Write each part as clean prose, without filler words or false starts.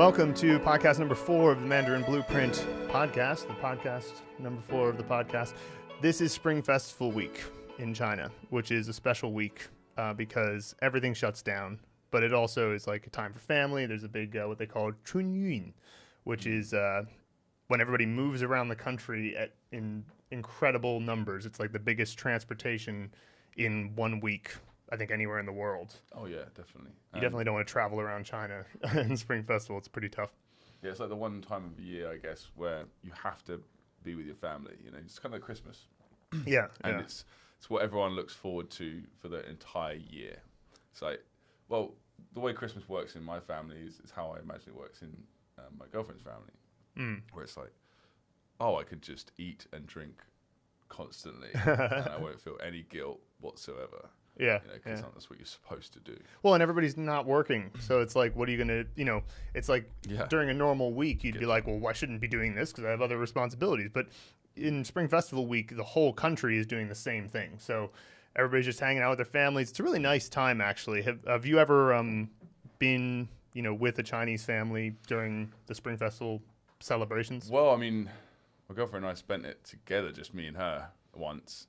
Welcome to podcast number 4 of the Mandarin Blueprint podcast, the podcast number 4 of the podcast. This is Spring Festival week in China, which is a special week because everything shuts down, but it also is like a time for family. There's a big, what they call Chunyun, which is when everybody moves around the country in incredible numbers. It's like the biggest transportation in 1 week, I think, anywhere in the world. Oh, yeah, definitely. You definitely don't want to travel around China in Spring Festival. It's pretty tough. Yeah, it's like the one time of the year, I guess, where you have to be with your family. You know, it's kind of like Christmas. Yeah. And it's what everyone looks forward to for the entire year. It's like, well, the way Christmas works in my family is how I imagine it works in my girlfriend's family, where it's like, oh, I could just eat and drink constantly, and I won't feel any guilt whatsoever. Yeah, because that's what you're supposed to do. Well, and everybody's not working, so it's like, what are you going to, it's like during a normal week, you'd be like, well, I shouldn't be doing this because I have other responsibilities. But in Spring Festival week, the whole country is doing the same thing. So everybody's just hanging out with their families. It's a really nice time, actually. Have you ever been, with a Chinese family during the Spring Festival celebrations? Well, I mean, my girlfriend and I spent it together, just me and her, once.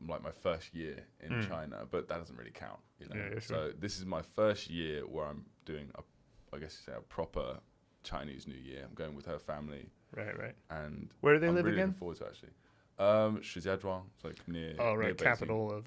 Like my first year in China, but that doesn't really count, Yeah, sure. So this is my first year where I'm doing a proper Chinese New Year. I'm going with her family. Right. And where do they I'm live really again? Looking forward to actually. Shijiazhuang, it's like near. Near capital of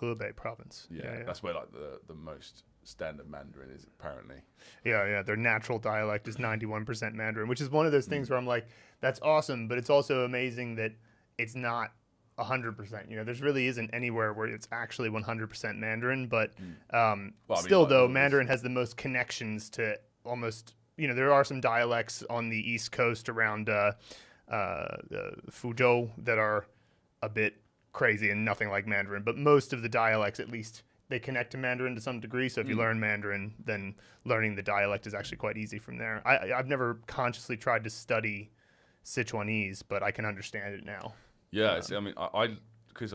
Hebei province. Yeah, that's where like the most standard Mandarin is apparently. Yeah. Their natural dialect is 91% Mandarin, which is one of those things where I'm like, that's awesome, but it's also amazing that it's not 100%. There really isn't anywhere where it's actually 100% Mandarin, but Mandarin has the most connections to almost, there are some dialects on the East Coast around Fuzhou that are a bit crazy and nothing like Mandarin, but most of the dialects, at least, they connect to Mandarin to some degree. So if you learn Mandarin, then learning the dialect is actually quite easy from there. I've never consciously tried to study Sichuanese, but I can understand it now. Yeah, I because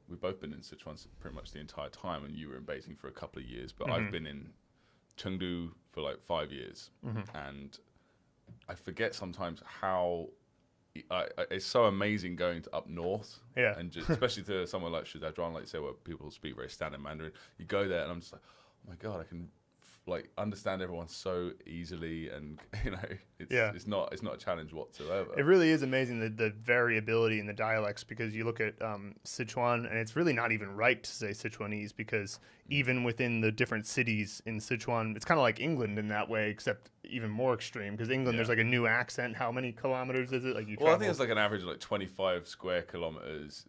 we've both been in Sichuan pretty much the entire time, and you were in Beijing for a couple of years, but I've been in Chengdu for like 5 years, and I forget sometimes how it's so amazing going to up north, and just, especially to somewhere like Shijiazhuang, like you say, where people speak very standard Mandarin. You go there, and I'm just like, oh my god, I can understand everyone so easily, and it's not a challenge whatsoever. It really is amazing the variability in the dialects, because you look at Sichuan, and it's really not even right to say Sichuanese, because even within the different cities in Sichuan, it's kind of like England in that way, except even more extreme, because England there's like a new accent. How many kilometers is it? I think it's like an average of like 25 square kilometers,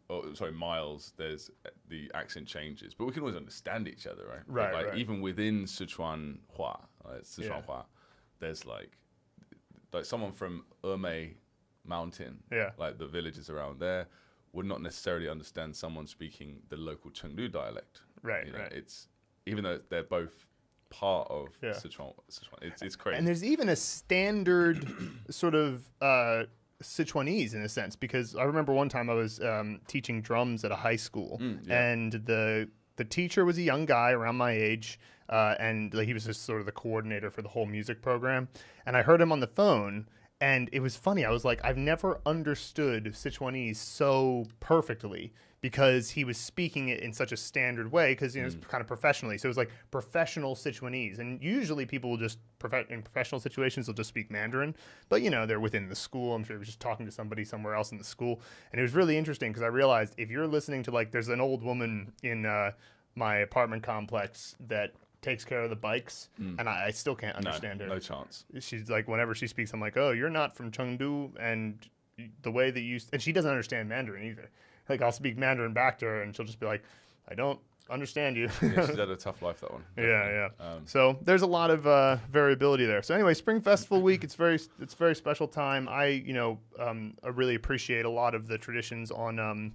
miles. There's the accent changes, but we can always understand each other, right? Right. Even within Sichuan Hua, Hua, there's like someone from Emei Mountain, like the villages around there, would not necessarily understand someone speaking the local Chengdu dialect. Right. It's, even though they're both part of Sichuan, it's crazy. And there's even a standard sort of Sichuanese in a sense, because I remember one time I was teaching drums at a high school, and the teacher was a young guy around my age, and he was just sort of the coordinator for the whole music program. And I heard him on the phone, and it was funny. I was like, I've never understood Sichuanese so perfectly, because he was speaking it in such a standard way, because it's kind of professionally. So it was like professional Sichuanese. And usually people will just, in professional situations, they'll just speak Mandarin. But, they're within the school. I'm sure he was just talking to somebody somewhere else in the school. And it was really interesting, because I realized if you're listening to, there's an old woman in my apartment complex that takes care of the bikes, and I still can't understand her. No chance. She's like, whenever she speaks, I'm like, oh, you're not from Chengdu, and the way that you... And she doesn't understand Mandarin either. I'll speak Mandarin back to her, and she'll just be like, I don't understand you. Yeah, she's had a tough life, that one. Yeah. So there's a lot of variability there. So anyway, Spring Festival week, it's very special time. I really appreciate a lot of the traditions on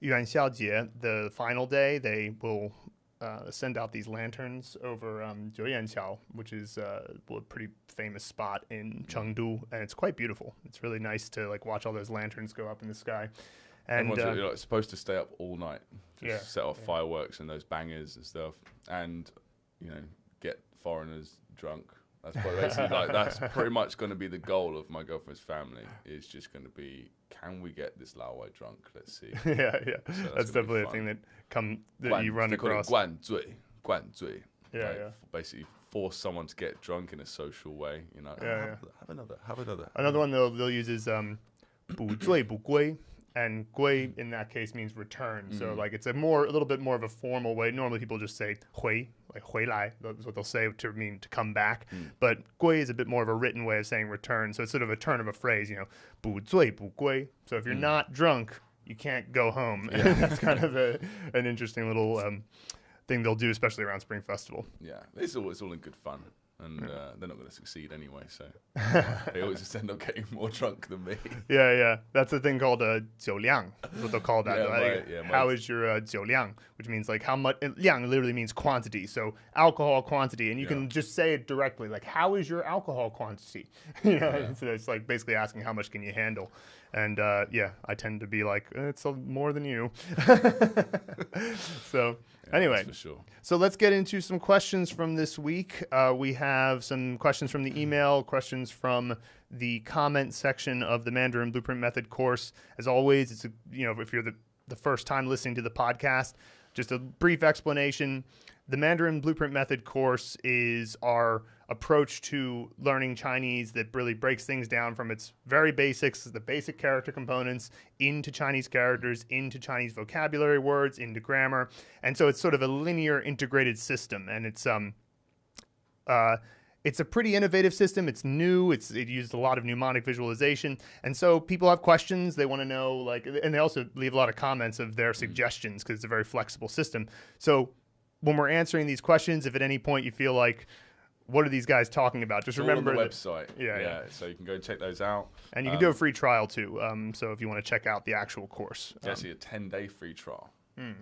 Yuan Xiaojie, the final day. They will send out these lanterns over Jiuyanqiao, which is a pretty famous spot in Chengdu, and it's quite beautiful. It's really nice to watch all those lanterns go up in the sky. And everyone's supposed to stay up all night, set off fireworks and those bangers and stuff, and get foreigners drunk That's basically that's pretty much going to be the goal of my girlfriend's family. Is just going to be, can we get this Lao Wai drunk? Let's see. Yeah. So that's definitely a thing that you run across. 灌醉. Yeah. Basically force someone to get drunk in a social way. Have another. Another one they'll use is 不醉不归. And 归 in that case means return. So like it's a little bit more of a formal way. Normally people just say 回, like 回来. That's what they'll say to mean to come back. But 归 is a bit more of a written way of saying return. So it's sort of a turn of a phrase, 不醉不归. So if you're not drunk, you can't go home. Yeah. That's kind of an interesting little thing they'll do, especially around Spring Festival. Yeah, it's all in good fun. And they're not going to succeed anyway, so they always just end up getting more drunk than me. Yeah. That's a thing called 酒量. That's what they'll call that. How is your 酒量? Which means like how much. 量 literally means quantity, so alcohol quantity, and you can just say it directly, like how is your alcohol quantity? So it's like basically asking how much can you handle. And I tend to be like, it's more than you. So anyway, for sure. So let's get into some questions from this week. We have some questions from the email, questions from the comment section of the Mandarin Blueprint Method course. As always, it's if you're the first time listening to the podcast, just a brief explanation. The Mandarin Blueprint Method course is our approach to learning Chinese that really breaks things down from its very basics, the basic character components, into Chinese characters, into Chinese vocabulary words, into grammar. And so it's sort of a linear integrated system. And it's a pretty innovative system. It's new. It used a lot of mnemonic visualization. And so people have questions. They want to know, and they also leave a lot of comments of their suggestions because it's a very flexible system. So when we're answering these questions, if at any point you feel like, what are these guys talking about? Just remember on the website. Yeah. So you can go check those out. And you can do a free trial too. So if you want to check out the actual course. It's actually a 10-day free trial.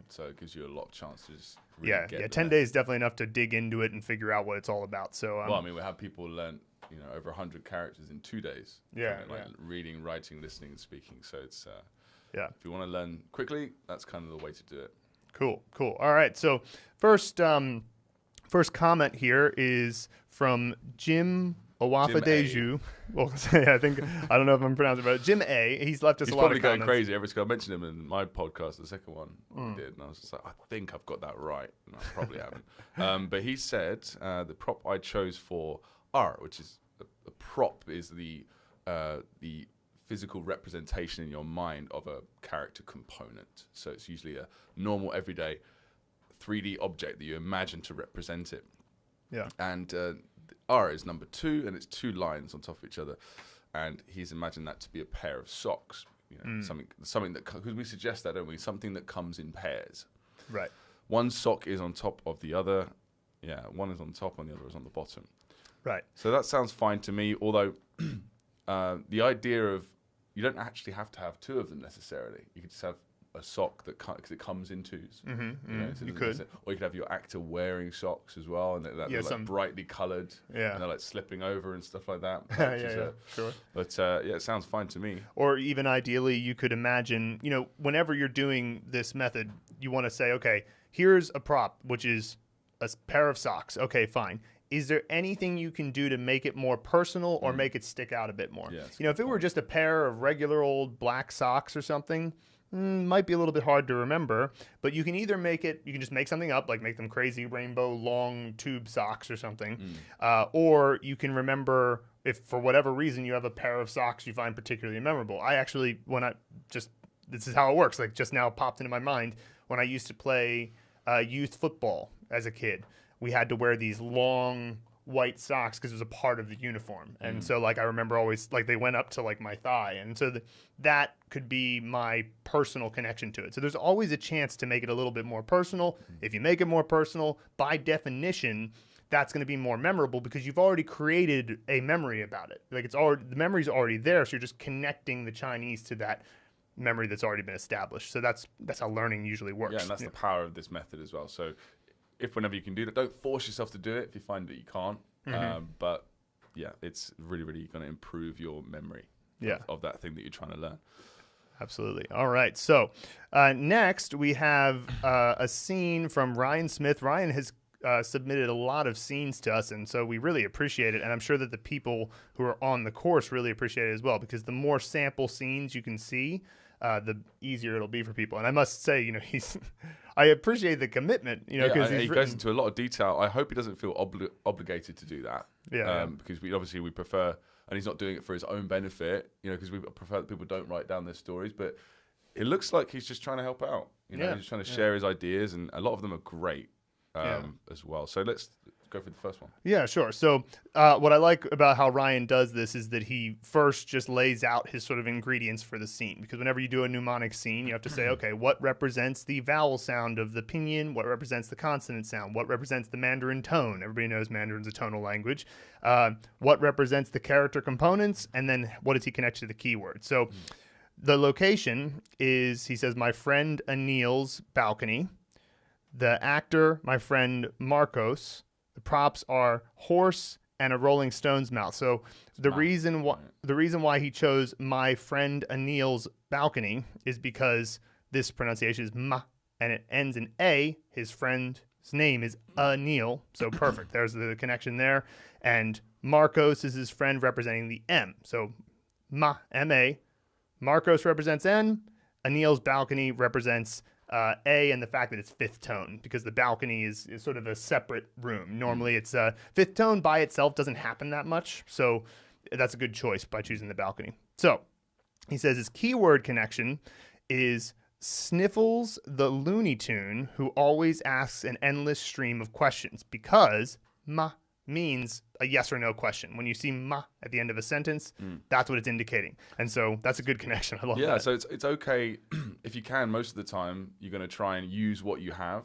So it gives you a lot of chances. Really 10 days definitely enough to dig into it and figure out what it's all about. So we have people learn over 100 characters in 2 days. Reading, writing, listening, and speaking. So it's if you want to learn quickly, that's kind of the way to do it. Cool. All right. So first comment here is from Jim Awofadeju. Well, I don't know if I'm pronouncing it, but Jim A. He's left us a lot of comments. He's probably going crazy every time I mentioned him in my podcast, the second one we did, and I was just like, I think I've got that right, and I probably haven't. But he said the prop I chose for R, which is a prop, is the physical representation in your mind of a character component. So it's usually a normal, everyday 3D object that you imagine to represent it. Yeah. And R is number 2, and it's 2 lines on top of each other. And he's imagined that to be a pair of socks. Something that, because we suggest that, don't we? Something that comes in pairs. Right. One sock is on top of the other. Yeah, one is on top and the other is on the bottom. Right. So that sounds fine to me, although the idea of you don't actually have to have 2 of them necessarily. You could just have a sock because it comes in 2s. You could. Or you could have your actor wearing socks as well, and they're like brightly coloured. Yeah. And they're like slipping over and stuff like that. Sure. But it sounds fine to me. Or even ideally, you could imagine, whenever you're doing this method, you want to say, okay, here's a prop, which is a pair of socks. Okay, fine. Is there anything you can do to make it more personal or make it stick out a bit more? Yeah, if it were just a pair of regular old black socks or something, might be a little bit hard to remember, but you can either you can just make something up, like make them crazy rainbow long tube socks or something, or you can remember if for whatever reason you have a pair of socks you find particularly memorable. I actually, this is how it works, like just now popped into my mind, when I used to play youth football as a kid, we had to wear these long white socks because it was a part of the uniform. And so I remember always they went up to my thigh. And so that could be my personal connection to it. So there's always a chance to make it a little bit more personal. If you make it more personal, by definition, that's going to be more memorable because you've already created a memory about it. The memory's already there. So you're just connecting the Chinese to that memory that's already been established. So that's how learning usually works. Yeah, and that's the power of this method as well. So whenever you can do that, don't force yourself to do it if you find that you can't. But it's really, really going to improve your memory of that thing that you're trying to learn. Absolutely. All right. So next we have a scene from Ryan Smith. Ryan has submitted a lot of scenes to us, and so we really appreciate it. And I'm sure that the people who are on the course really appreciate it as well, because the more sample scenes you can see, the easier it'll be for people. And I must say, I appreciate the commitment, because he goes into a lot of detail. I hope he doesn't feel obligated to do that. Because we prefer, and he's not doing it for his own benefit, because we prefer that people don't write down their stories. But it looks like he's just trying to help out. He's just trying to share his ideas, and a lot of them are great as well. So let's go for the first one. Yeah, sure. So what I like about how Ryan does this is that he first just lays out his sort of ingredients for the scene. Because whenever you do a mnemonic scene, you have to say, okay, what represents the vowel sound of the pinyin? What represents the consonant sound? What represents the Mandarin tone? Everybody knows Mandarin's a tonal language. What represents the character components? And then what does he connect to the keyword? So the location is, he says, my friend Anil's balcony. The actor, my friend Marcos. The props are horse and a Rolling Stones mouth. So the reason why he chose my friend Anil's balcony is because this pronunciation is ma, and it ends in a. His friend's name is Anil, so perfect. There's the connection there. And Marcos is his friend representing the M. So ma, M-A. Marcos represents N. Anil's balcony represents A, and the fact that it's fifth tone, because the balcony is sort of a separate room. Normally it's fifth tone by itself doesn't happen that much, so that's a good choice by choosing the balcony. So he says his keyword connection is Sniffles the Looney Tune, who always asks an endless stream of questions, because ma means a yes or no question. When you see ma at the end of a sentence, that's what it's indicating. And so that's a good connection. I love that. Yeah, so it's okay if you can. Most of the time, you're going to try and use what you have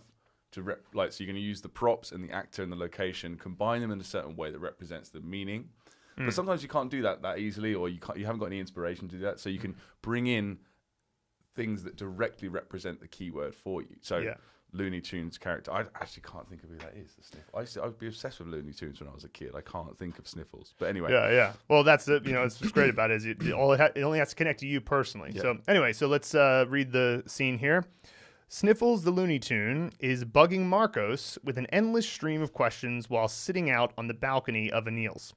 to so you're going to use the props and the actor and the location, combine them in a certain way that represents the meaning. But sometimes you can't do that easily, or you haven't got any inspiration to do that. So you can bring in things that directly represent the keyword for you. So Looney Tunes character, I actually can't think of who that is. The Sniffles. I would be obsessed with Looney Tunes when I was a kid. I can't think of Sniffles, but anyway. Yeah. Well, that's what's great about it is it only has to connect to you personally. Yeah. So anyway, so let's read the scene here. Sniffles the Looney Tune is bugging Marcos with an endless stream of questions while sitting out on the balcony of Anil's.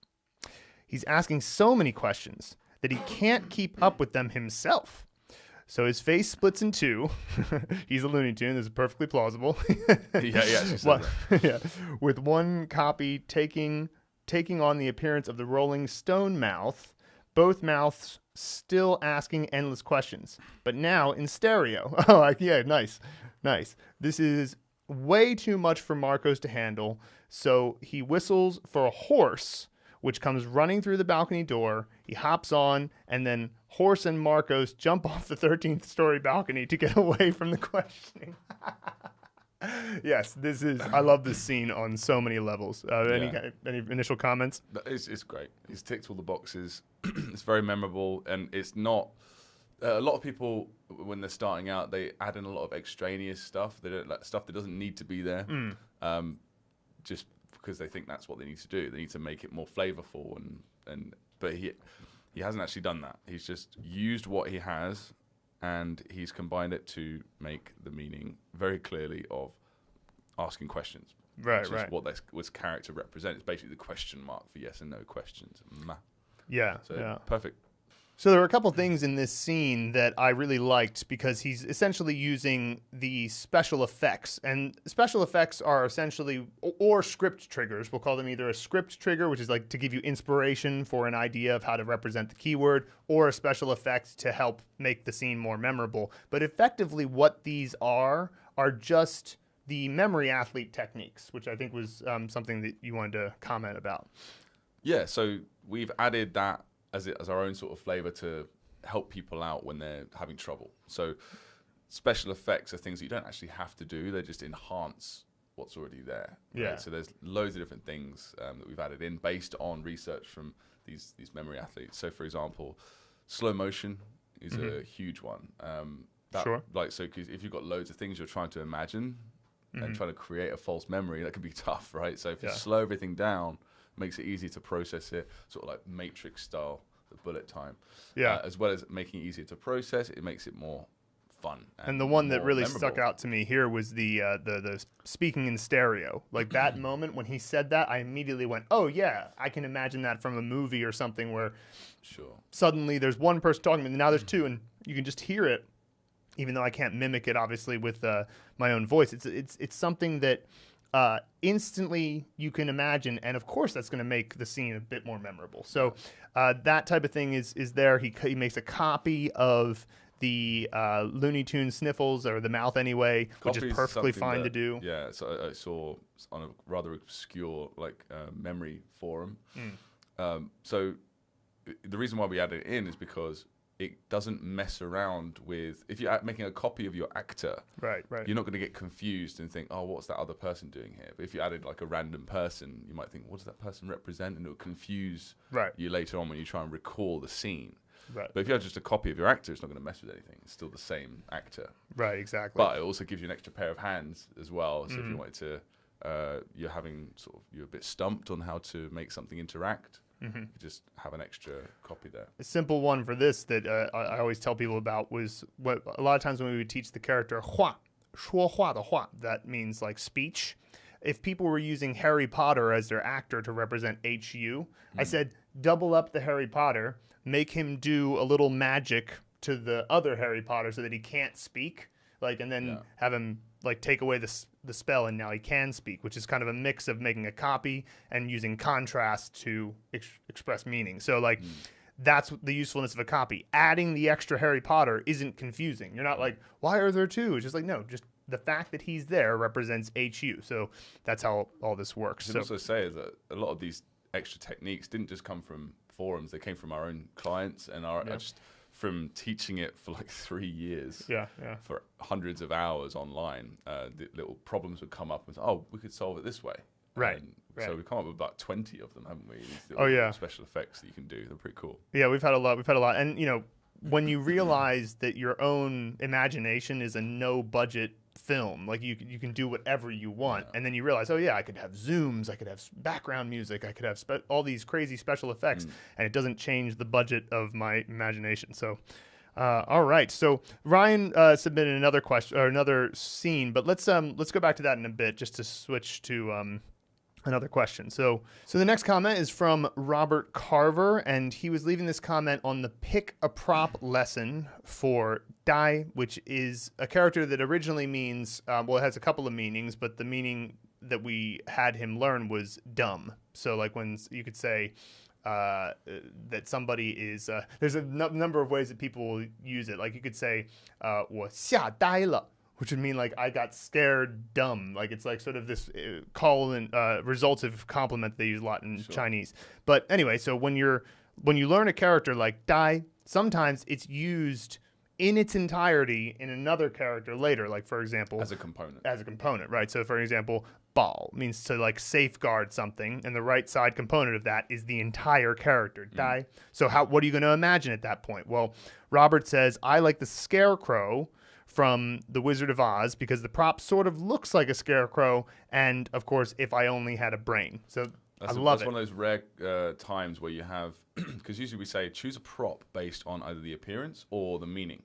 He's asking so many questions that he can't keep up with them himself. So his face splits in two. He's a Looney Tune. This is perfectly plausible. With one copy taking on the appearance of the Rolling Stone mouth, both mouths still asking endless questions, but now in stereo. Nice. This is way too much for Marcos to handle, so he whistles for a horse, which comes running through the balcony door. He hops on, and then Horse and Marcos jump off the 13th story balcony to get away from the questioning. Yes, I love this scene on so many levels. Any initial comments? It's great. He's ticked all the boxes. It's very memorable, and it's not... a lot of people, when they're starting out, they add in a lot of extraneous stuff. They don't like stuff that doesn't need to be there. Just because they think that's what they need to do. They need to make it more flavorful, but he hasn't actually done that. He's just used what he has, and he's combined it to make the meaning very clearly of asking questions. Right. What this character represents. It's basically the question mark for yes and no questions. Perfect. So there were a couple things in this scene that I really liked, because he's essentially using the special effects. And special effects are essentially, or script triggers. We'll call them either a script trigger, which is like to give you inspiration for an idea of how to represent the keyword, or a special effect to help make the scene more memorable. But effectively what these are just the memory athlete techniques, which I think was something that you wanted to comment about. Yeah, so we've added that as our own sort of flavor to help people out when they're having trouble. So special effects are things that you don't actually have to do. They just enhance what's already there. Right? Yeah. So there's loads of different things that we've added in based on research from these memory athletes. So for example, slow motion is a huge one. Sure. So if you've got loads of things you're trying to imagine and trying to create a false memory, that can be tough, right? So if you slow everything down, makes it easy to process it, sort of like Matrix style, the bullet time. Yeah. As well as making it easier to process, it makes it more fun. And the one that more really memorable. stuck out to me here was the speaking in stereo. Like that moment when he said that, I immediately went, oh yeah, I can imagine that from a movie or something where suddenly there's one person talking and now there's two and you can just hear it, even though I can't mimic it obviously with my own voice. It's something that instantly you can imagine, and of course that's going to make the scene a bit more memorable. So that type of thing is there. He makes a copy of the Looney Tune Sniffles, or the mouth anyway, which is perfectly fine to do. Yeah, so I saw on a rather obscure memory forum. So the reason why we added it in is because it doesn't mess around with, if you're making a copy of your actor, right, you're not going to get confused and think, oh, what's that other person doing here? But if you added like a random person, you might think, what does that person represent? And it'll confuse you later on when you try and recall the scene. Right. But if you have just a copy of your actor, it's not going to mess with anything. It's still the same actor. Right, exactly. But it also gives you an extra pair of hands as well. So if you wanted to, you're a bit stumped on how to make something interact. You just have an extra copy there. A simple one for this that I always tell people about was what a lot of times when we would teach the character 话, 说话的话, that means like speech. If people were using Harry Potter as their actor to represent HU, I said double up the Harry Potter, make him do a little magic to the other Harry Potter so that he can't speak, and then have him take away the spell, and now he can speak, which is kind of a mix of making a copy and using contrast to express meaning. So that's the usefulness of a copy. Adding the extra Harry Potter isn't confusing. You're not like, why are there two? It's just no, just the fact that he's there represents HU. So that's how all this works. I should also say is that a lot of these extra techniques didn't just come from forums. They came from our own clients and just from teaching it for 3 years, for hundreds of hours online. The little problems would come up and say, oh, we could solve it this way. Right. So we've come up with about 20 of them, haven't we? These special effects that you can do. They're pretty cool. Yeah, we've had a lot. And when you realize that your own imagination is a no budget film, you can do whatever you want, and then you realize, oh yeah, I could have zooms, I could have background music, I could have all these crazy special effects, and it doesn't change the budget of my imagination. So all right, so Ryan submitted another question or another scene, but let's go back to that in a bit, just to switch to another question. So the next comment is from Robert Carver, and he was leaving this comment on the pick a prop lesson for Dai, which is a character that originally means, it has a couple of meanings, but the meaning that we had him learn was dumb. So when you could say that somebody is, there's a number of ways that people will use it. You could say, 我吓呆了. Which would mean I got scared dumb. It's sort of this resultive compliment they use a lot in Chinese. But anyway, so when you learn a character like Dai, sometimes it's used in its entirety in another character later. For example, as a component. As a component, right? So for example, Bao means to safeguard something, and the right side component of that is the entire character, Dai. So what are you going to imagine at that point? Well, Robert says, I like the Scarecrow from The Wizard of Oz because the prop sort of looks like a scarecrow, and of course, if I only had a brain. So I love it. That's one of those rare times where you have, because usually we say choose a prop based on either the appearance or the meaning,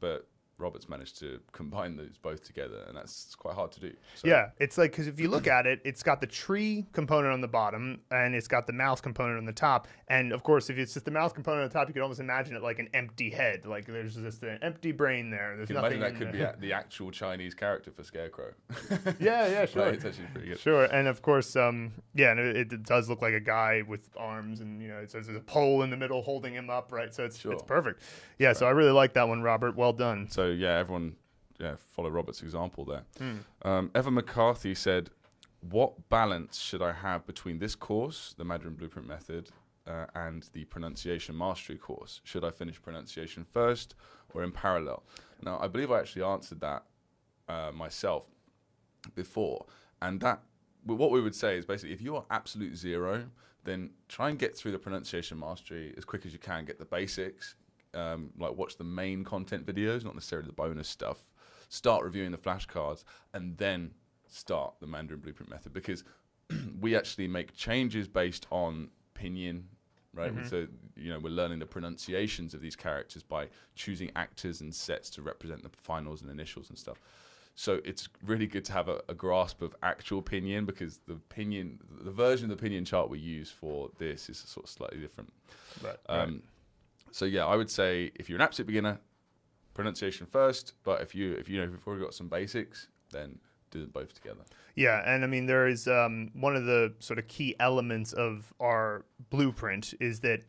but Robert's managed to combine those both together, and it's quite hard to do. So. Yeah, it's because if you look at it, it's got the tree component on the bottom, and it's got the mouth component on the top. And of course, if it's just the mouth component on the top, you can almost imagine it like an empty head. There's just an empty brain there. There's nothing. Imagine that could be the actual Chinese character for Scarecrow. Yeah, sure. Right, it's actually pretty good. Sure, and of course, and it does look like a guy with arms, and there's a pole in the middle holding him up, right? So it's perfect. Yeah, so I really like that one, Robert. Well done. So everyone follow Robert's example there. Evan McCarthy said, what balance should I have between this course, the Mandarin Blueprint Method, and the pronunciation mastery course? Should I finish pronunciation first or in parallel? Now, I believe I actually answered that myself before, and that what we would say is basically if you are absolute zero, then try and get through the pronunciation mastery as quick as you can, get the basics, watch the main content videos, not necessarily the bonus stuff, start reviewing the flashcards, and then start the Mandarin Blueprint Method, because we actually make changes based on pinyin right? So, we're learning the pronunciations of these characters by choosing actors and sets to represent the finals and initials and stuff. So it's really good to have a grasp of actual pinyin, because the version of the pinyin chart we use for this is sort of slightly different. Right. So yeah, I would say if you're an absolute beginner, pronunciation first. But if you've already got some basics, then do them both together. Yeah, and I mean, there is one of the sort of key elements of our blueprint is that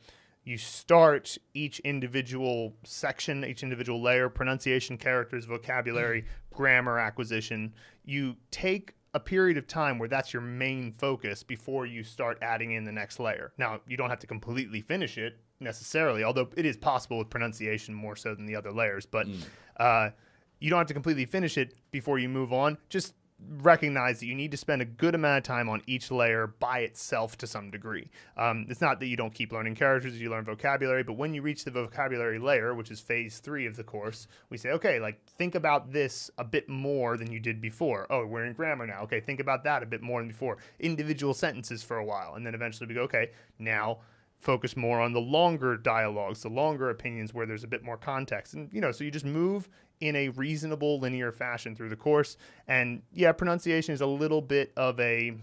you start each individual section, each individual layer, pronunciation, characters, vocabulary, grammar acquisition. You take a period of time where that's your main focus before you start adding in the next layer. Now, you don't have to completely finish it necessarily, although it is possible with pronunciation more so than the other layers. But you don't have to completely finish it before you move on. Just recognize that you need to spend a good amount of time on each layer by itself to some degree. It's not that you don't keep learning characters, you learn vocabulary, but when you reach the vocabulary layer, which is phase 3 of the course, we say, okay, like think about this a bit more than you did before. Oh, we're in grammar now. Okay, think about that a bit more than before. Individual sentences for a while. And then eventually we go, okay, now focus more on the longer dialogues, the longer opinions where there's a bit more context. And, so you just move in a reasonable linear fashion through the course. And yeah, pronunciation is a little bit of a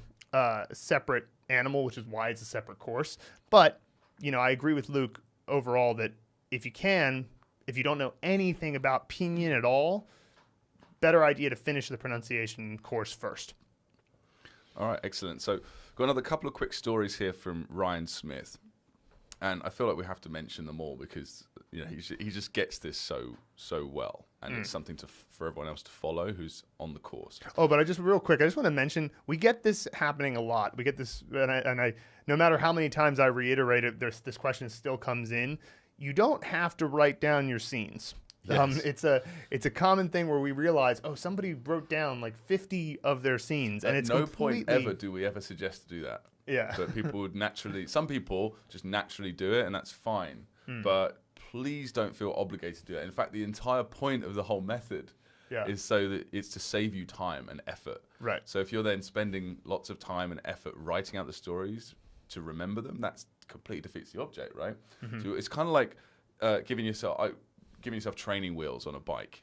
separate animal, which is why it's a separate course. But, I agree with Luke overall that if you don't know anything about pinyin at all, better idea to finish the pronunciation course first. All right, excellent. So got another couple of quick stories here from Ryan Smith. And I feel like we have to mention them all because he just gets this so well, and it's something for everyone else to follow who's on the course. Oh, but I just want to mention, we get this happening a lot. We get this, and I no matter how many times I reiterate it, this question still comes in. You don't have to write down your scenes. Yes. It's a common thing where we realize, somebody wrote down like 50 of their scenes, and it's no point ever do we ever suggest to do that. Yeah. But some people just naturally do it, and that's fine. But please don't feel obligated to do it. In fact, the entire point of the whole method is so that it's to save you time and effort. Right. So if you're then spending lots of time and effort writing out the stories to remember them, that's completely defeats the object, right? So it's kind of like giving yourself training wheels on a bike.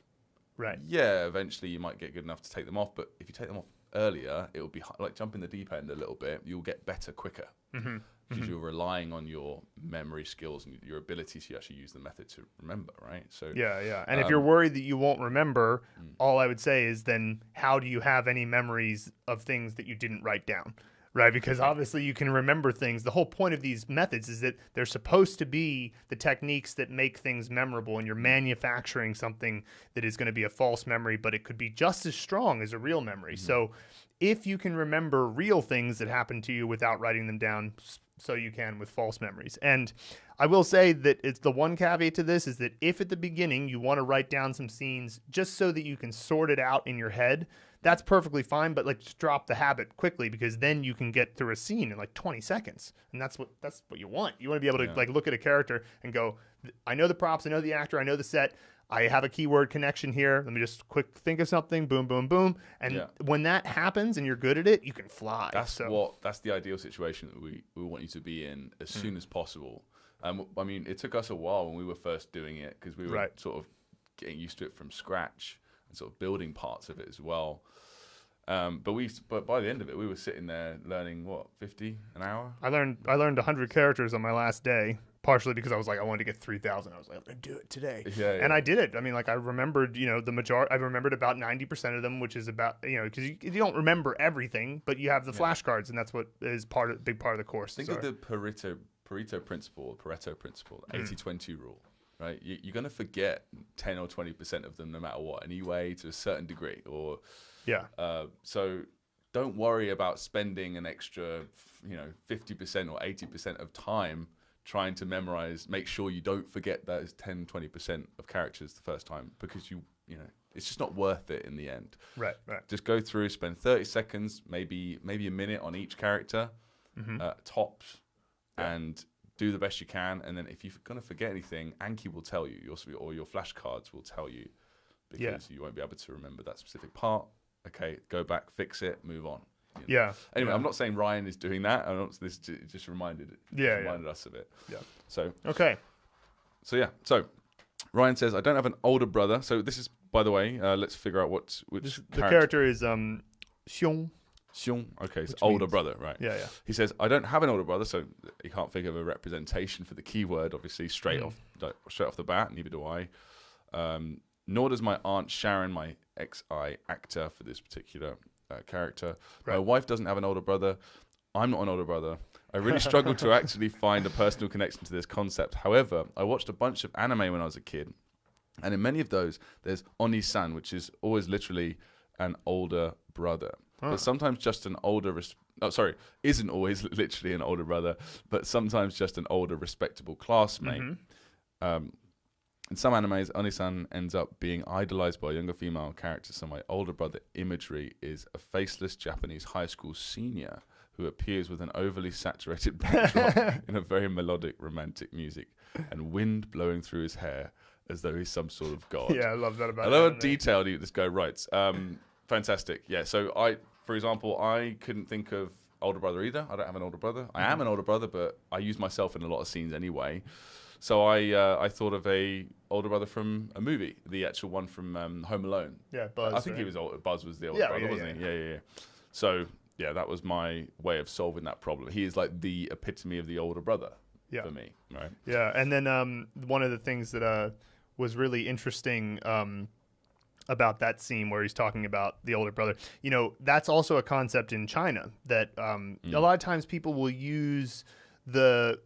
Right. Yeah, eventually you might get good enough to take them off, but if you take them off earlier, it will be like jumping the deep end a little bit. You'll get better quicker because you're relying on your memory skills and your ability to actually use the method to remember, right? So yeah. And if you're worried that you won't remember, all I would say is then how do you have any memories of things that you didn't write down? Right, because obviously you can remember things. The whole point of these methods is that they're supposed to be the techniques that make things memorable, and you're manufacturing something that is going to be a false memory, but it could be just as strong as a real memory. So if you can remember real things that happened to you without writing them down, so you can with false memories. And I will say that it's the one caveat to this is that if at the beginning you want to write down some scenes just so that you can sort it out in your head, that's perfectly fine, but just drop the habit quickly, because then you can get through a scene in like 20 seconds. And that's what you want. You want to be able to look at a character and go, I know the props, I know the actor, I know the set, I have a keyword connection here. Let me just quick think of something, boom, boom, boom. And when that happens and you're good at it, you can fly. That's the ideal situation that we want you to be in as soon as possible. I mean, it took us a while when we were first doing it, because we were sort of getting used to it from scratch and sort of building parts of it as well. But by the end of it, we were sitting there learning 50 an hour. I learned 100 characters on my last day, partially because I was like, I wanted to get 3,000. I was like, I'm gonna do it today, and I did it. I mean, like I remembered, the majority. I remembered about 90% of them, which is about because you don't remember everything, but you have the flashcards, and that's what is big part of the course. Think of the Pareto principle, 80-20 rule. Right, you're going to forget 10 or 20% of them no matter what, anyway, to a certain degree. Or so don't worry about spending an extra, 50% or 80% of time trying to memorize. Make sure you don't forget those 10, 20% of characters the first time, because it's just not worth it in the end. Right. Just go through, spend 30 seconds, maybe a minute on each character, tops, and do the best you can. And then if you're going to forget anything, Anki will tell you, or your flashcards will tell you, because you won't be able to remember that specific part. Okay, go back, fix it, move on. You know? Yeah. Anyway, I'm not saying Ryan is doing that. This just reminded us of it. Yeah. So okay. So yeah. So Ryan says, I don't have an older brother. So this is, by the way, let's figure out which the character is Xiong. Xiong. Okay, so older brother, right? Yeah. He says, I don't have an older brother, so you can't think of a representation for the keyword, obviously, straight off the bat. Neither do I. Nor does my Aunt Sharon, my XI actor for this particular character. Right. My wife doesn't have an older brother. I'm not an older brother. I really struggled to actually find a personal connection to this concept. However, I watched a bunch of anime when I was a kid, and in many of those, there's Oni-san, which is always literally an older brother. But sometimes just an older... isn't always literally an older brother, but sometimes just an older, respectable classmate. In some animes, Oni-san ends up being idolized by a younger female character, so my older brother imagery is a faceless Japanese high school senior who appears with an overly saturated backdrop in a very melodic, romantic music and wind blowing through his hair as though he's some sort of god. Yeah, I love that about I love how detailed this guy writes. Fantastic. Yeah, so for example, I couldn't think of older brother either. I don't have an older brother. I am an older brother, but I use myself in a lot of scenes anyway. So I thought of a older brother from a movie, the actual one from Home Alone. Yeah, Buzz. I think he was Buzz was the older brother, wasn't he? Yeah. So yeah, that was my way of solving that problem. He is like the epitome of the older brother for me, right? Yeah, and then one of the things that was really interesting about that scene where he's talking about the older brother, that's also a concept in China that a lot of times people will use the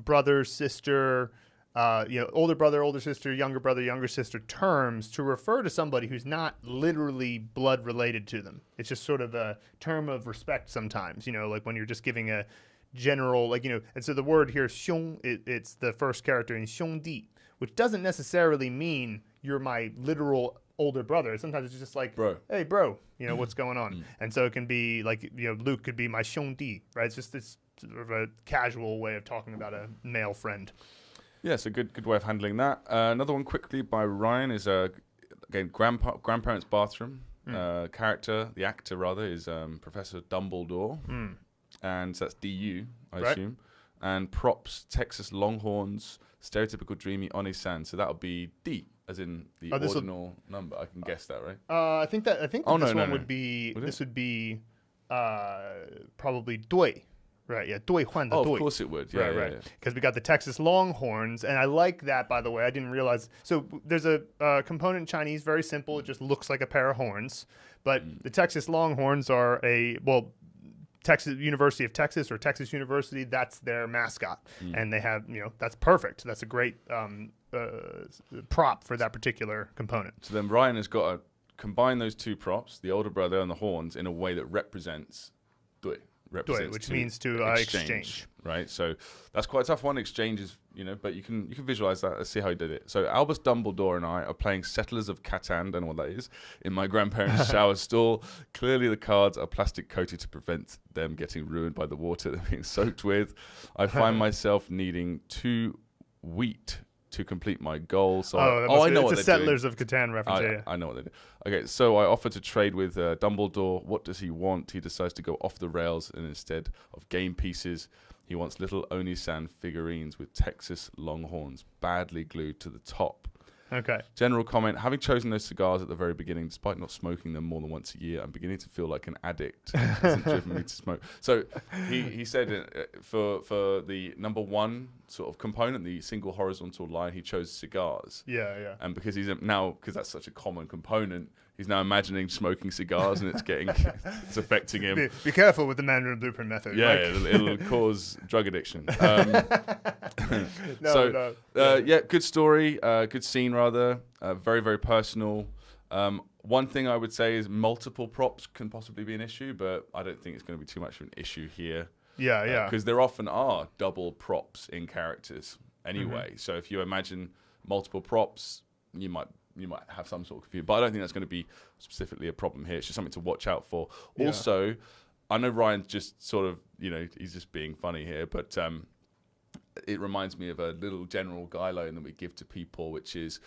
brother, sister, older brother, older sister, younger sister terms to refer to somebody who's not literally blood related to them. It's just sort of a term of respect sometimes, like when you're just giving a general, and so the word here, xiong, it's the first character in xiongdi, which doesn't necessarily mean you're my literal older brother. Sometimes it's just like, bro. Hey, bro, what's going on? And so it can be like, Luke could be my xiongdi, right? It's just this sort of a casual way of talking about a male friend. Yeah, so good way of handling that. Another one quickly by Ryan is, again, Grandparent's bathroom. Character, the actor rather, is Professor Dumbledore. And so that's D-U, I assume. And props, Texas Longhorns, stereotypical dreamy Oni-san. So that'll be D, as in the ordinal number. I can guess that, right? I think this one would be... This would be probably Dui. Right, yeah, Dui Huan de Dui. Of course it would. Yeah, right. Because we got the Texas Longhorns, and I like that, by the way. I didn't realize. So there's a component in Chinese, very simple. It just looks like a pair of horns. But the Texas Longhorns are Texas University of Texas or Texas University, that's their mascot. And they have, that's perfect. That's a great prop for that particular component. So then Ryan has got to combine those two props, the older brother and the horns, in a way that represents Dui. Which means to exchange. Right? So that's quite a tough one. Exchange is, but you can visualize that. Let's see how he did it. So Albus, Dumbledore, and I are playing Settlers of Catan, don't know what that is, in my grandparents' shower stall. Clearly the cards are plastic coated to prevent them getting ruined by the water they're being soaked with. I find myself needing 2 wheat to complete my goal. So I know what they're Settlers doing. of Catan reference. I know what they do. Okay, so I offer to trade with Dumbledore. What does he want? He decides to go off the rails, and instead of game pieces, he wants little Oni-san figurines with Texas Longhorns badly glued to the top. Okay. General comment, having chosen those cigars at the very beginning, despite not smoking them more than once a year, I'm beginning to feel like an addict. It hasn't driven me to smoke. So he said for the number one sort of component, the single horizontal line, he chose cigars. Yeah. And because because that's such a common component, he's now imagining smoking cigars, and it's affecting him. Be careful with the Mandarin Blueprint method. Yeah, it'll cause drug addiction. No. Yeah, good story, good scene rather, very, very personal. One thing I would say is multiple props can possibly be an issue, but I don't think it's going to be too much of an issue here. Yeah. Because there often are double props in characters anyway. So if you imagine multiple props, you might have some sort of confusion. But I don't think that's going to be specifically a problem here. It's just something to watch out for. Yeah. Also, I know Ryan's just sort of, he's just being funny here, but it reminds me of a little general guideline that we give to people, which is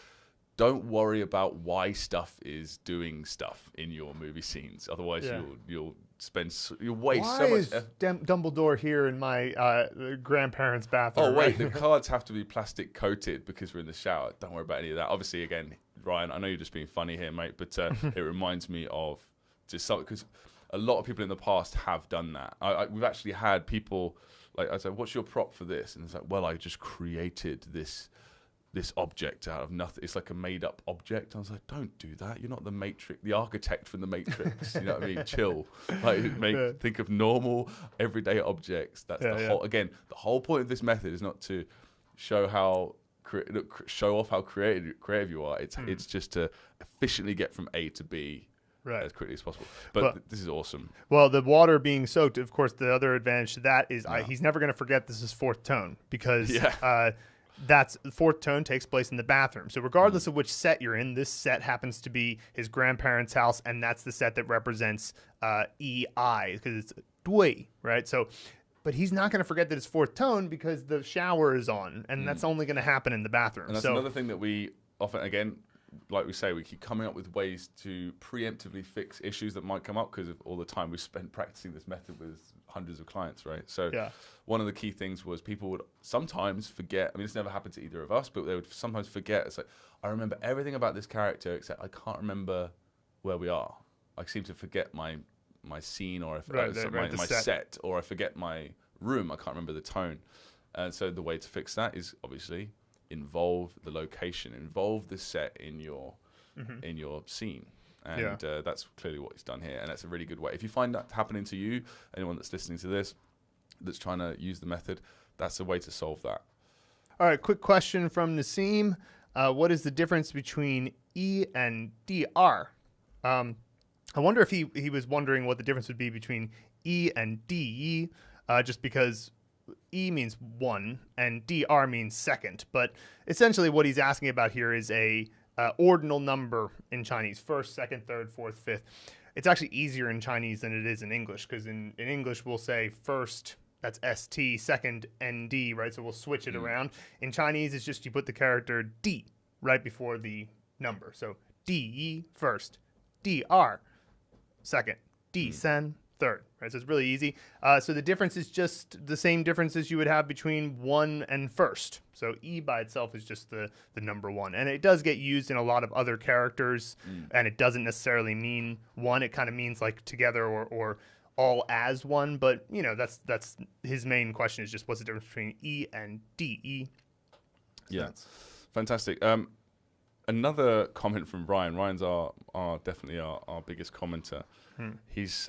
don't worry about why stuff is doing stuff in your movie scenes. Otherwise, you'll waste so much. Dumbledore here in my grandparents' bathroom? Oh wait, the cards have to be plastic coated because we're in the shower. Don't worry about any of that. Obviously, again, Ryan, I know you're just being funny here, mate, but it reminds me of just something, because a lot of people in the past have done that. We've actually had people, like, I said, what's your prop for this? And it's like, well, I just created this object out of nothing. It's like a made up object. I was like, don't do that. You're not the Matrix, the architect from the Matrix. You know what I mean? Chill. Like, think of normal, everyday objects. That's whole. Again, the whole point of this method is not to show off how creative you are. It's just to efficiently get from A to B. Right. As quickly as possible. But this is awesome. Well, the water being soaked, of course, the other advantage to that is he's never going to forget this is fourth tone, because that's fourth tone takes place in the bathroom. So regardless of which set you're in, this set happens to be his grandparents' house, and that's the set that represents EI, because it's Dui, right? So, but he's not going to forget that it's fourth tone because the shower is on, and that's only going to happen in the bathroom. And that's another thing that we often, again, like we say, we keep coming up with ways to preemptively fix issues that might come up because of all the time we spent practicing this method with hundreds of clients, right? So one of the key things was people would sometimes forget. I mean, it's never happened to either of us, but they would sometimes forget. It's like, I remember everything about this character except I can't remember where we are. I seem to forget my scene, or my set, or I forget my room. I can't remember the tone. And so the way to fix that is obviously involve the location, involve the set in your scene, and that's clearly what he's done here, and that's a really good way. If you find that happening to you, anyone that's listening to this that's trying to use the method, that's a way to solve that. All right, quick question from Nassim. What is the difference between E and DR? I wonder if he was wondering what the difference would be between E and DE, just because E means one and DR means second, but essentially what he's asking about here is a ordinal number in Chinese: first, second, third, fourth, fifth. It's actually easier in Chinese than it is in English, because in English we'll say first, that's ST, second, ND, right? So we'll switch it around. In Chinese, it's just you put the character D right before the number. So DE first, DR second, D sen third, right? So it's really easy. So the difference is just the same differences you would have between one and first. So E by itself is just the number one. And it does get used in a lot of other characters, and it doesn't necessarily mean one. It kind of means like together or all as one. But, you know, that's his main question is just what's the difference between E and DE. So fantastic. Another comment from Ryan. Ryan's definitely our biggest commenter. He's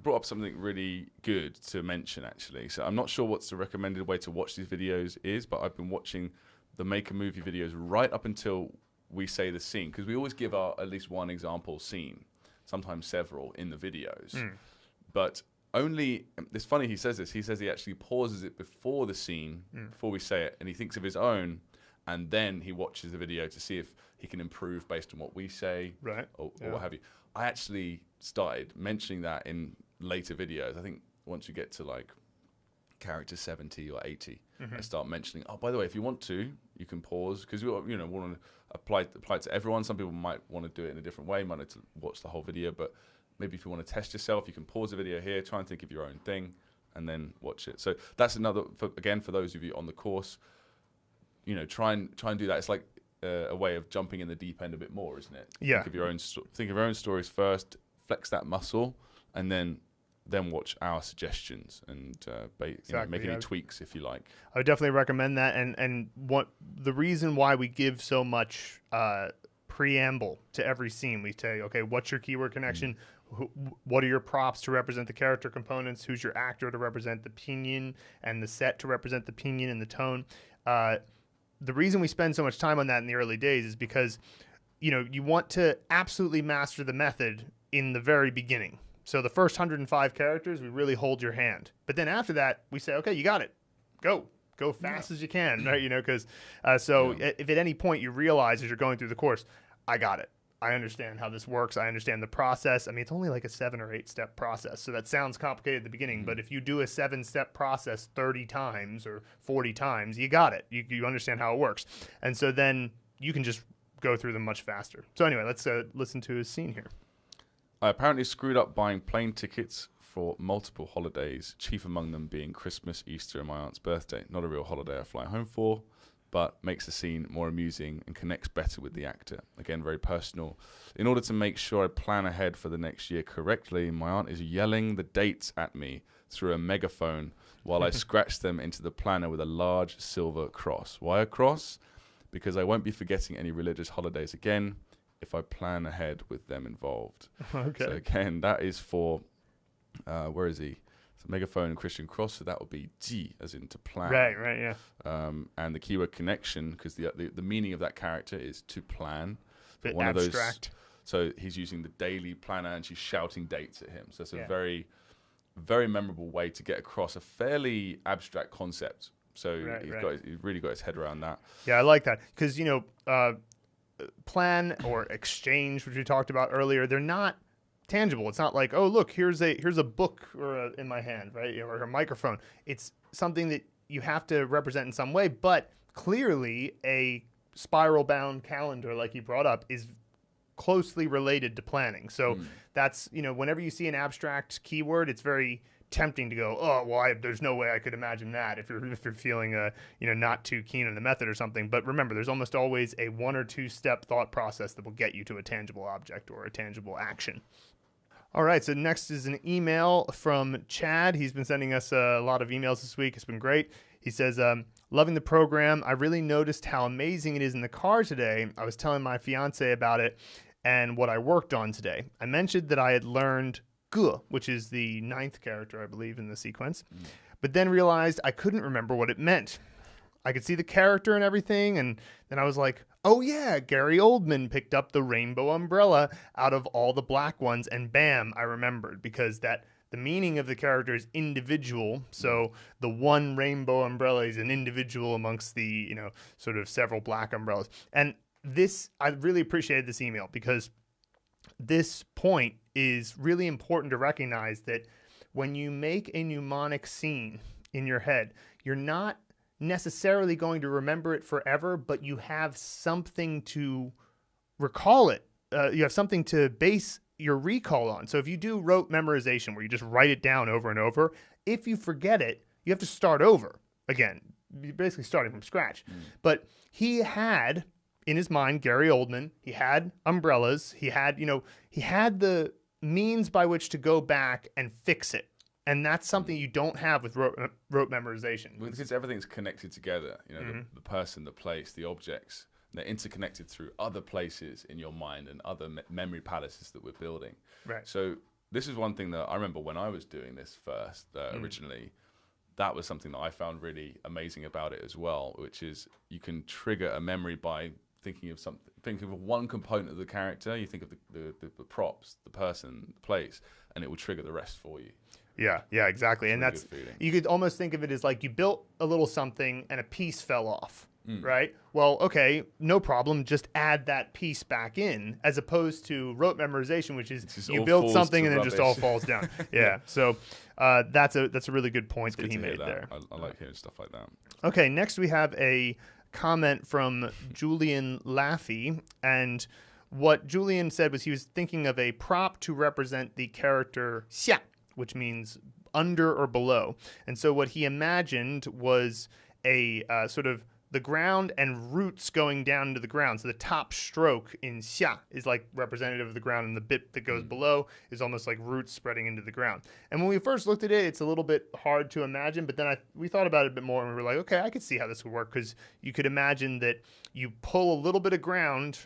brought up something really good to mention, actually. So I'm not sure what's the recommended way to watch these videos is, but I've been watching the Make a Movie videos right up until we say the scene, because we always give at least one example scene, sometimes several in the videos. But only, it's funny he says this, he says he actually pauses it before the scene, before we say it, and he thinks of his own, and then he watches the video to see if he can improve based on what we say, or what have you. I actually started mentioning that in later videos. I think once you get to like character 70 or 80, I start mentioning, oh, by the way, if you want to, you can pause, because we want to apply it to everyone. Some people might want to do it in a different way, might not to watch the whole video, but maybe if you want to test yourself, you can pause the video here, try and think of your own thing, and then watch it. So that's another, again, for those of you on the course, try and do that. It's like a way of jumping in the deep end a bit more, isn't it? Yeah. Think of your own stories first, flex that muscle, and then watch our suggestions and make any tweaks if you like. I would definitely recommend that. And what the reason why we give so much preamble to every scene, we say, okay, what's your keyword connection? What are your props to represent the character components? Who's your actor to represent the pinyin, and the set to represent the pinyin and the tone? The reason we spend so much time on that in the early days is because, you want to absolutely master the method in the very beginning. So the first 105 characters, we really hold your hand. But then after that, we say, okay, you got it. Go fast as you can, right? Because if at any point you realize as you're going through the course, I got it. I understand how this works. I understand the process. I mean, it's only like a 7 or 8 step process. So that sounds complicated at the beginning, but if you do a 7-step process 30 times or 40 times, you got it. You understand how it works. And so then you can just go through them much faster. So anyway, let's listen to his scene here. I apparently screwed up buying plane tickets for multiple holidays, chief among them being Christmas, Easter, and my aunt's birthday. Not a real holiday I fly home for, but makes the scene more amusing and connects better with the actor. Again, very personal. In order to make sure I plan ahead for the next year correctly, my aunt is yelling the dates at me through a megaphone while I scratch them into the planner with a large silver cross. Why a cross? Because I won't be forgetting any religious holidays again if I plan ahead with them involved. Okay. So again, that is for... where is he? So megaphone and Christian cross, so that would be Ji, as in to plan. Right, yeah. And the keyword connection, because the meaning of that character is to plan. Bit one abstract. Of those, so he's using the daily planner, and she's shouting dates at him. So it's a Yeah. very, very memorable way to get across a fairly abstract concept. So he's really got his head around that. Yeah, I like that because plan or exchange, which we talked about earlier, they're not tangible. It's not like, oh, look, here's a book in my hand, right, or a microphone. It's something that you have to represent in some way. But clearly, a spiral-bound calendar, like you brought up, is closely related to planning. So that's whenever you see an abstract keyword, it's very tempting to go, oh, well, there's no way I could imagine that if you're feeling not too keen on the method or something. But remember, there's almost always a 1 or 2 step thought process that will get you to a tangible object or a tangible action. All right, so next is an email from Chad. He's been sending us a lot of emails this week. It's been great. He says, loving the program. I really noticed how amazing it is in the car today. I was telling my fiance about it and what I worked on today. I mentioned that I had learned Gu, which is the 9th character, I believe, in the sequence, but then realized I couldn't remember what it meant. I could see the character and everything, and then I was like, oh yeah, Gary Oldman picked up the rainbow umbrella out of all the black ones, and bam, I remembered, because the meaning of the character is individual, so the one rainbow umbrella is an individual amongst the, sort of several black umbrellas. And I really appreciated this email, because this point is really important to recognize that when you make a mnemonic scene in your head, you're not necessarily going to remember it forever, but you have something to recall it. You have something to base your recall on. So if you do rote memorization where you just write it down over and over, if you forget it, you have to start over again. You're basically starting from scratch. But he had in his mind Gary Oldman. He had umbrellas. He had the means by which to go back and fix it. And that's something you don't have with rote memorization. Because everything's connected together. The person, the place, the objects. They're interconnected through other places in your mind and other memory palaces that we're building. Right. So this is one thing that I remember when I was doing this first, originally. That was something that I found really amazing about it as well, which is you can trigger a memory by thinking of one component of the character. You think of the props, the person, the place, and it will trigger the rest for you. Yeah, exactly. And that's, you could almost think of it as like you built a little something and a piece fell off, right? Well, okay, no problem. Just add that piece back in, as opposed to rote memorization, which is you build something and it just all falls down. Yeah. So that's a really good point that he made there. I like hearing stuff like that. Okay, next we have a comment from Julian Laffey, and what Julian said was he was thinking of a prop to represent the character xia, which means under or below. And so what he imagined was a sort of the ground and roots going down into the ground. So the top stroke in xia is like representative of the ground, and the bit that goes below is almost like roots spreading into the ground. And when we first looked at it, it's a little bit hard to imagine, but then we thought about it a bit more, and we were like, okay, I could see how this would work, because you could imagine that you pull a little bit of ground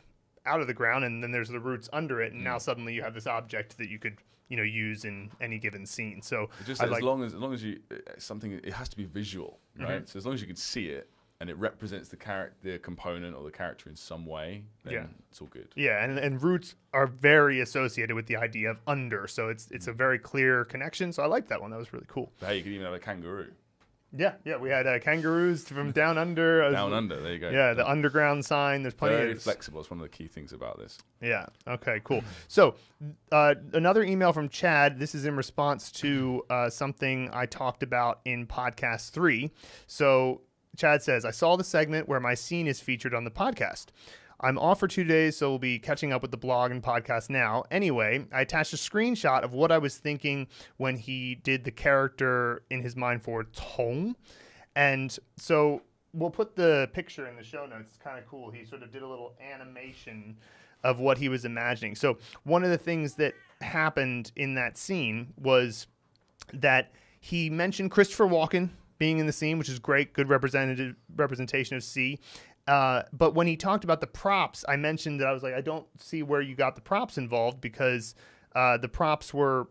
out of the ground, and then there's the roots under it, and now suddenly you have this object that you could use in any given scene. So just as long as you something, it has to be visual, right? So as long as you can see it and it represents the component or the character in some way, then it's all good. Yeah, and roots are very associated with the idea of under, so it's a very clear connection. So I like that one. That was really cool. But hey, you could even have a kangaroo. Yeah, we had kangaroos from down under. Down under, there you go. Yeah, the underground sign. There's plenty very flexible. It's one of the key things about this. Yeah, okay, cool. So another email from Chad. This is in response to something I talked about in podcast 3. So Chad says, I saw the segment where my scene is featured on the podcast. I'm off for 2 days, so we'll be catching up with the blog and podcast now. Anyway, I attached a screenshot of what I was thinking when he did the character in his mind for Tong. And so we'll put the picture in the show notes. It's kind of cool. He sort of did a little animation of what he was imagining. So one of the things that happened in that scene was that he mentioned Christopher Walken being in the scene, which is great, good representation of C. But when he talked about the props, I mentioned that I was like, I don't see where you got the props involved, because the props were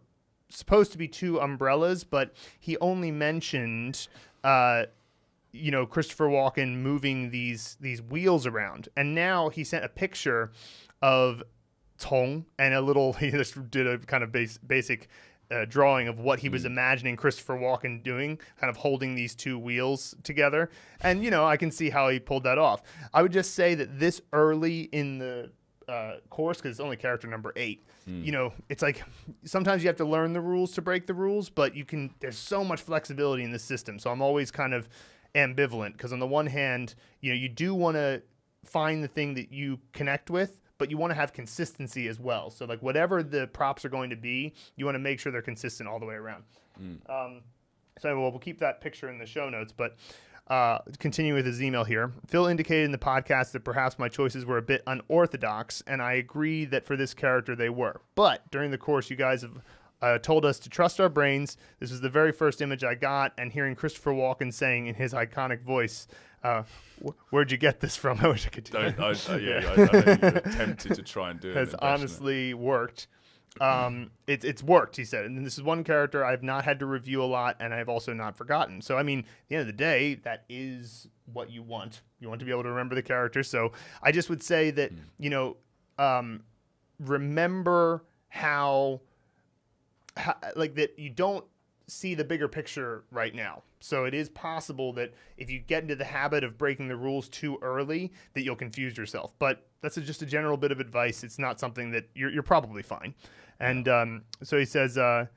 supposed to be 2 umbrellas, but he only mentioned, Christopher Walken moving these wheels around. And now he sent a picture of Tong and he just did a kind of basic drawing of what he was imagining Christopher Walken doing, kind of holding these 2 wheels together. And, I can see how he pulled that off. I would just say that this early in the course, because it's only character number 8, it's like sometimes you have to learn the rules to break the rules, but there's so much flexibility in the system. So I'm always kind of ambivalent, because on the one hand, you do want to find the thing that you connect with, but you want to have consistency as well. So like whatever the props are going to be, you want to make sure they're consistent all the way around. We'll keep that picture in the show notes, but continue with his email here. Phil indicated in the podcast that perhaps my choices were a bit unorthodox, and I agree that for this character they were. But during the course, you guys have told us to trust our brains. This was the very first image I got, and hearing Christopher Walken saying in his iconic voice, where'd you get this from? I wish I could do that. I know you attempted to try and do it. Has honestly worked. It's worked, he said. And this is one character I've not had to review a lot, and I've also not forgotten. So, I mean, at the end of the day, that is what you want. You want to be able to remember the character. So I just would say that, remember how that you don't see the bigger picture right now. So it is possible that if you get into the habit of breaking the rules too early, that you'll confuse yourself. But that's just a general bit of advice. It's not something that you're probably fine. And so he says, 2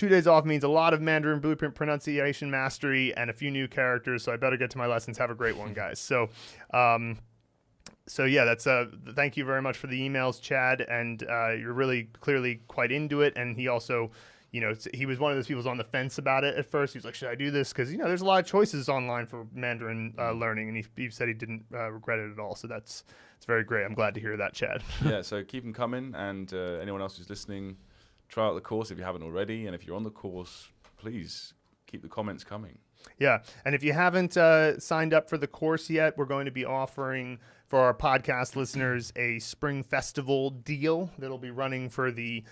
days off means a lot of Mandarin blueprint pronunciation mastery and a few new characters. So I better get to my lessons. Have a great one, guys. So that's thank you very much for the emails, Chad. And you're really clearly quite into it. And he also, he was one of those people who's on the fence about it at first. He was like, should I do this? Because, there's a lot of choices online for Mandarin learning. And he said he didn't regret it at all. So it's very great. I'm glad to hear that, Chad. Yeah, so keep them coming. And anyone else who's listening, try out the course if you haven't already. And if you're on the course, please keep the comments coming. Yeah. And if you haven't signed up for the course yet, we're going to be offering for our podcast listeners a Spring Festival deal that'll be running for the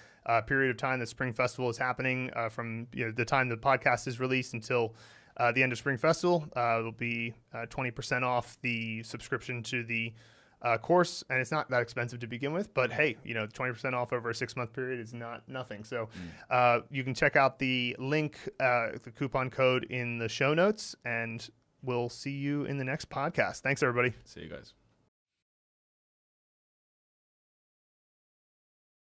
period of time the Spring Festival is happening, from the time the podcast is released until the end of Spring Festival. It'll be 20% off the subscription to the course, and it's not that expensive to begin with. But hey, 20% off over a 6-month period is not nothing. So you can check out the link, the coupon code in the show notes, and we'll see you in the next podcast. Thanks, everybody. See you guys.